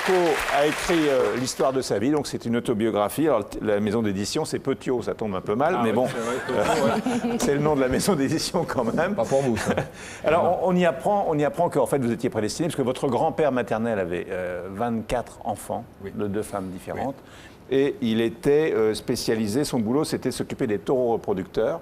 Rocco a écrit l'histoire de sa vie, donc c'est une autobiographie. Alors, la maison d'édition, c'est Petiot, ça tombe un peu mal, mais bon, c'est le nom de la maison d'édition quand même. Pas pour vous, ça. Alors, on y apprend qu'en fait, vous étiez prédestiné, parce que votre grand-père maternel avait 24 enfants de 2 femmes différentes. Oui. Et il était spécialisé, son boulot, c'était s'occuper des taureaux reproducteurs.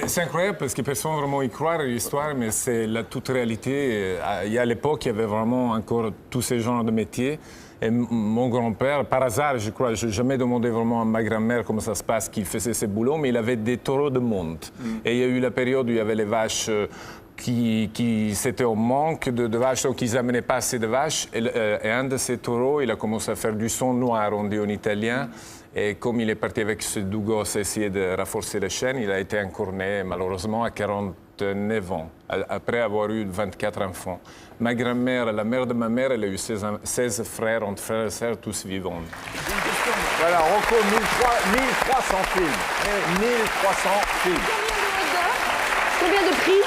C'est incroyable parce que personne vraiment y croit à l'histoire, mais c'est la toute réalité. Il y a à l'époque, il y avait vraiment encore tous ces genres de métiers. Et mon grand-père, par hasard, je crois, je n'ai jamais demandé vraiment à ma grand-mère comment ça se passe, qu'il faisait ce boulot, mais il avait des taureaux de monte. Et il y a eu la période où il y avait les vaches qui c'était au manque de vaches, donc ils n'amenaient pas assez de vaches. Et un de ces taureaux, il a commencé à faire du son noir, on dit en italien. Et comme il est parti avec ses 2 gosses essayer de renforcer les chaînes, il a été incorné malheureusement à 49 ans, après avoir eu 24 enfants. Ma grand-mère, la mère de ma mère, elle a eu 16 frères, entre frères et sœurs, tous vivants. Voilà, Rocco, 1300 films. 1300 films. Combien de prix?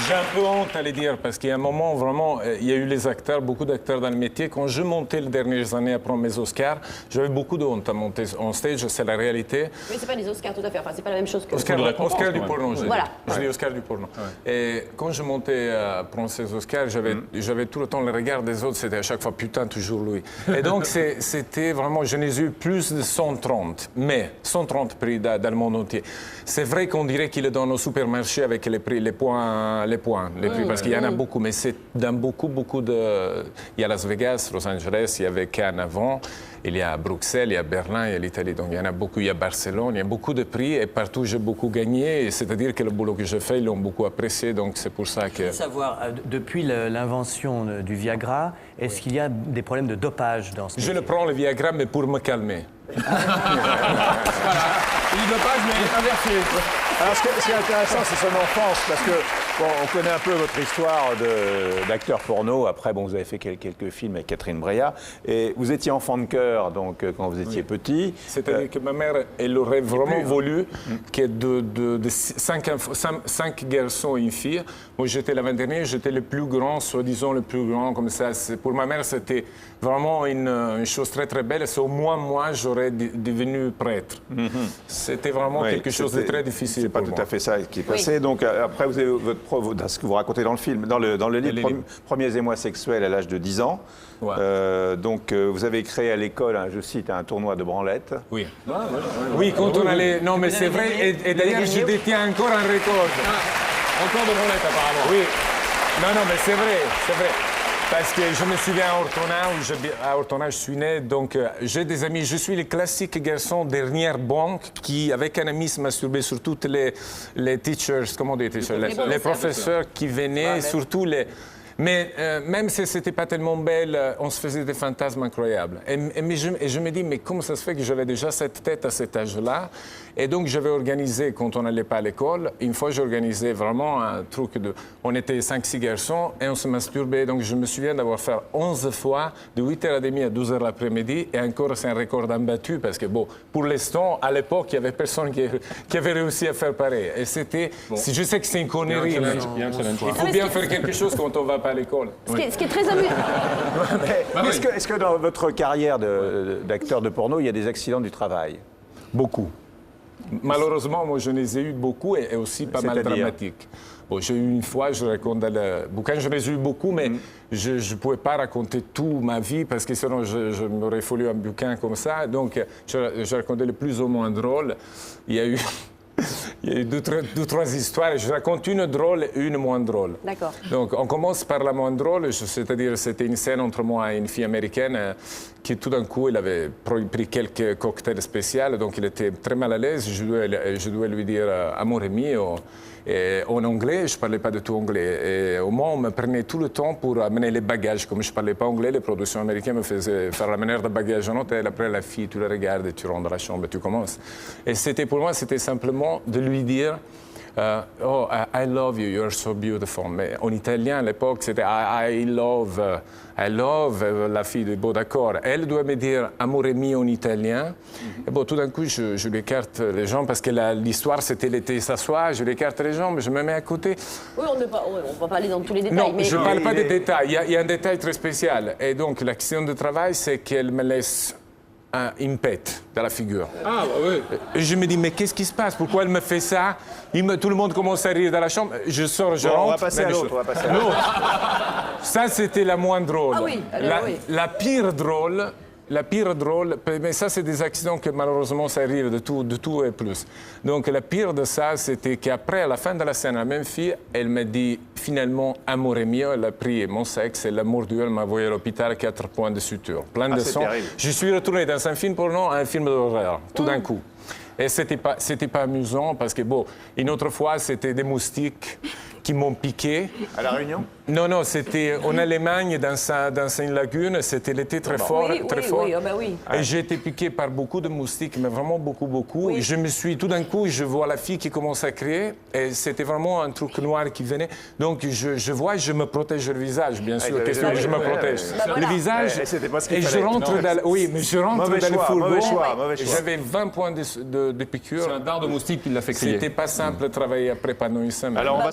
J'ai un peu honte à le dire, parce qu'il y a un moment, vraiment, il y a eu les acteurs, beaucoup d'acteurs dans le métier. Quand je montais les dernières années après mes Oscars, j'avais beaucoup de honte à monter en stage, c'est la réalité. Oui, c'est pas les Oscars tout à fait, enfin, c'est pas la même chose que... Oscar du porno, je dis. Voilà. Je dis Oscar du porno. Ouais. Et quand je montais à prendre ces Oscars, j'avais tout le temps le regard des autres, c'était à chaque fois, putain, toujours lui. Et donc, c'était vraiment, je n'ai eu plus de 130, mais 130 prix dans le monde entier. C'est vrai qu'on dirait qu'il est dans nos supermarchés avec les prix, les points, prix, parce qu'il y en a beaucoup, mais c'est dans beaucoup de... Il y a Las Vegas, Los Angeles, il y avait Cannes avant, il y a Bruxelles, il y a Berlin, il y a l'Italie, donc il y en a beaucoup, il y a Barcelone, il y a beaucoup de prix, et partout j'ai beaucoup gagné, c'est-à-dire que le boulot que je fais, ils l'ont beaucoup apprécié, donc c'est pour ça que... Je veux savoir, depuis l'invention du Viagra, est-ce qu'il y a des problèmes de dopage dans ce métier? Je le prends, le Viagra, mais pour me calmer. Voilà. Il dit dopage, mais inversé. Alors, ce qui est intéressant, c'est son enfance, parce que bon, on connaît un peu votre histoire d'acteur porno. Après, bon, vous avez fait quelques films avec Catherine Breillat. Et vous étiez enfant de cœur, donc, quand vous étiez petit. C'est-à-dire que ma mère, elle aurait vraiment voulu que de 5 garçons et une fille. Moi, j'étais l'avant-dernier, j'étais le plus grand, soi-disant le plus grand, comme ça. Pour ma mère, c'était vraiment une chose très, très belle. C'est au moins, moi, j'aurais devenu prêtre. C'était vraiment quelque chose de très difficile. C'est pas tout à fait ça qui est passé. Donc après, vous avez ce que vous racontez dans le film, dans le livre, Premiers émois sexuels à l'âge de 10 ans. Ouais. Donc vous avez créé à l'école, je cite, un tournoi de branlette. Oui. Oui, quand on allait... Non, mais c'est vrai. Et d'ailleurs, je détiens encore un record. Encore de branlette, apparemment. Oui. Non, mais c'est vrai. Parce que je me souviens à Ortona, je suis né, donc j'ai des amis. Je suis le classique garçon dernière banque qui, avec un ami, se masturbait sur toutes les teachers, comment on dit teachers, les professeurs qui venaient, surtout les... Mais même si ce n'était pas tellement belle, on se faisait des fantasmes incroyables. Et je me dis, mais comment ça se fait que j'avais déjà cette tête à cet âge-là? Et donc, j'avais organisé, quand on n'allait pas à l'école, une fois, j'ai organisé vraiment un truc de... On était 5-6 garçons et on se masturbait. Donc, je me souviens d'avoir fait 11 fois, de 8h30 à 12h l'après-midi. Et encore, c'est un record imbattu parce que, bon, pour l'instant, à l'époque, il n'y avait personne qui avait réussi à faire pareil. Et c'était... Bon. Je sais que c'est une connerie, mais il faut bien faire quelque chose quand on va pas à l'école. Ce qui est très amusant. Est-ce que dans votre carrière d'acteur de porno, il y a des accidents du travail? Beaucoup. Malheureusement, moi, je les ai eu beaucoup et aussi pas mal dramatiques. Bon, j'ai eu une fois, je raconte dans le bouquin, je les ai eu beaucoup, mais je ne pouvais pas raconter toute ma vie parce que sinon, je m'aurais fallu un bouquin comme ça. Donc, je racontais le plus ou moins drôle. Il y a eu 2-3 histoires. Je raconte une drôle et une moins drôle. D'accord. Donc, on commence par la moins drôle, c'est-à-dire c'était une scène entre moi et une fille américaine qui, tout d'un coup, elle avait pris quelques cocktails spéciaux, donc il était très mal à l'aise. Je dois lui dire « Amore mio ». Et en anglais, je ne parlais pas du tout anglais. Et au moins, on me prenait tout le temps pour amener les bagages. Comme je ne parlais pas anglais, les productions américaines me faisaient faire la manière de bagages en hôtel. Après, la fille, tu la regardes, tu rentres dans la chambre et tu commences. Et pour moi, c'était simplement de lui dire Oh, I love you, you're so beautiful. Mais en italien, à l'époque, c'était I love la fille de bon, d'accord. Elle doit me dire amore mio en italien. Et bon, tout d'un coup, je lui écarte les jambes parce que l'histoire, c'était l'été s'asseoir. Je lui écarte les jambes, je me mets à côté. Oui, on ne va pas aller dans tous les détails. Non, mais... je ne parle pas des détails. Il y a un détail très spécial. Et donc, l'action de travail, c'est qu'elle me laisse une pète dans la figure. Ah, bah oui. Et je me dis, mais qu'est-ce qui se passe? Pourquoi elle me fait ça? Tout le monde commence à rire dans la chambre. Je sors, je rentre. On va passer à l'autre. Ça, c'était la moins drôle. Ah oui, alors, oui. La pire drôle, mais ça, c'est des accidents que malheureusement, ça arrive de tout et plus. Donc, la pire de ça, c'était qu'après, à la fin de la scène, la même fille, elle m'a dit finalement, amore mio, elle a pris mon sexe, elle l'a mordu, elle m'a envoyé à l'hôpital, 4 points de suture, plein de sang. Terrible. Je suis retourné dans un film porno à un film d'horreur, tout d'un coup. Et c'était pas amusant parce que, bon, une autre fois, c'était des moustiques qui m'ont piqué. À La Réunion? Non, c'était en Allemagne, dans une lagune. C'était l'été très fort. Oui, ah bah oui. Et j'ai été piqué par beaucoup de moustiques, mais vraiment beaucoup. Oui. Et je me suis, tout d'un coup, je vois la fille qui commence à crier. Et c'était vraiment un truc noir qui venait. Donc, je vois, je me protège le visage, bien sûr. Qu'est-ce que je me protège? voilà. Le visage. C'était pas ce qu'il Et je fallait. rentre dans oui, mais je rentre Mauvais dans le choix, fourgon. mauvais choix. J'avais 20 points de piqûre. C'est un dard de moustique qui l'a fait crier. C'était pas simple de travailler après pendant une semaine. Alors, on va